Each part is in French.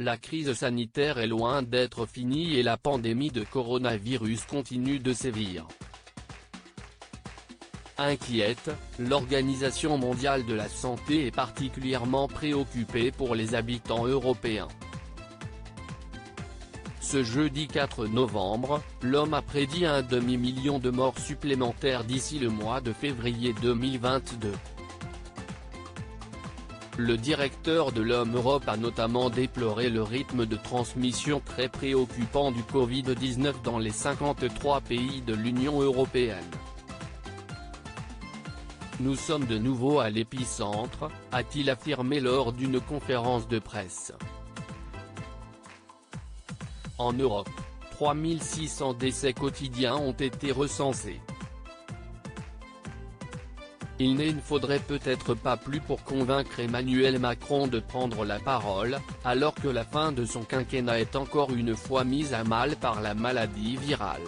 la crise sanitaire est loin d'être finie et la pandémie de coronavirus continue de sévir. Inquiète, l'Organisation mondiale de la santé est particulièrement préoccupée pour les habitants européens. Ce jeudi 4 novembre, l'OMS a prédit un demi-million de morts supplémentaires d'ici le mois de février 2022. Le directeur de l'OMS Europe a notamment déploré le rythme de transmission très préoccupant du Covid-19 dans les 53 pays de l'Union européenne. Nous sommes de nouveau à l'épicentre, a-t-il affirmé lors d'une conférence de presse. En Europe, 3600 décès quotidiens ont été recensés. Il ne faudrait peut-être pas plus pour convaincre Emmanuel Macron de prendre la parole, alors que la fin de son quinquennat est encore une fois mise à mal par la maladie virale.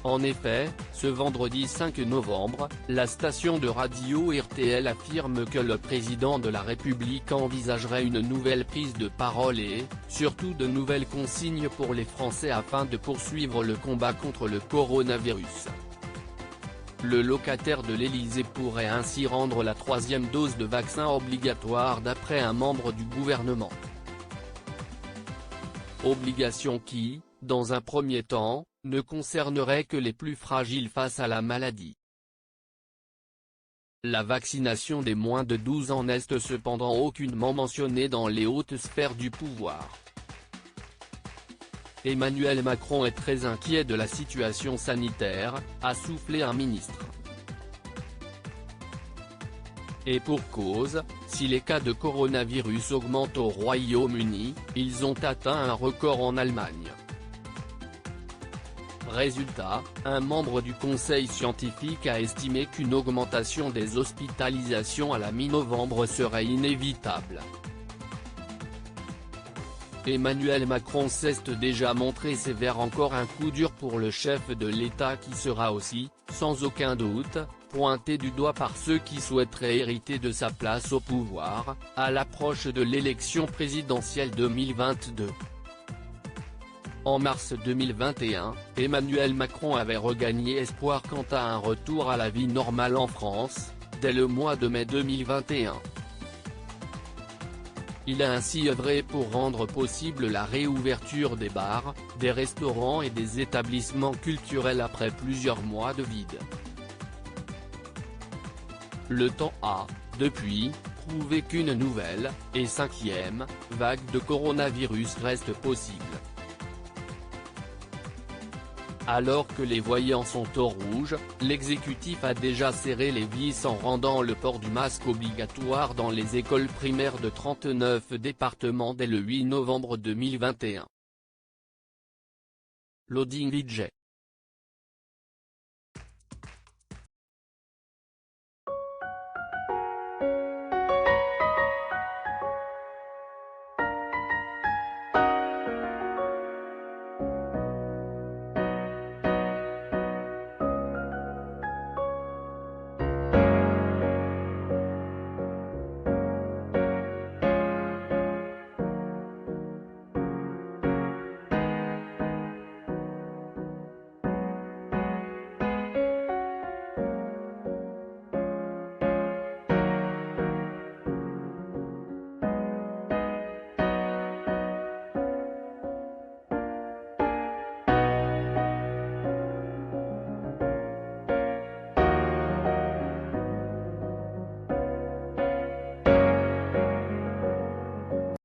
En effet, ce vendredi 5 novembre, la station de radio RTL affirme que le président de la République envisagerait une nouvelle prise de parole et, surtout de nouvelles consignes pour les Français afin de poursuivre le combat contre le coronavirus. Le locataire de l'Élysée pourrait ainsi rendre la 3e dose de vaccin obligatoire d'après un membre du gouvernement. Obligation qui, dans un premier temps, ne concernerait que les plus fragiles face à la maladie. La vaccination des moins de 12 ans n'est cependant aucunement mentionnée dans les hautes sphères du pouvoir. Emmanuel Macron est très inquiet de la situation sanitaire, a soufflé un ministre. Et pour cause, si les cas de coronavirus augmentent au Royaume-Uni, ils ont atteint un record en Allemagne. Résultat, un membre du conseil scientifique a estimé qu'une augmentation des hospitalisations à la mi-novembre serait inévitable. Emmanuel Macron s'est déjà montré sévère, encore un coup dur pour le chef de l'État qui sera aussi, sans aucun doute, pointé du doigt par ceux qui souhaiteraient hériter de sa place au pouvoir, à l'approche de l'élection présidentielle 2022. En mars 2021, Emmanuel Macron avait regagné espoir quant à un retour à la vie normale en France, dès le mois de mai 2021. Il a ainsi œuvré pour rendre possible la réouverture des bars, des restaurants et des établissements culturels après plusieurs mois de vide. Le temps a, depuis, prouvé qu'une nouvelle, et 5e, vague de coronavirus reste possible. Alors que les voyants sont au rouge, l'exécutif a déjà serré les vis en rendant le port du masque obligatoire dans les écoles primaires de 39 départements dès le 8 novembre 2021. Loading VJ.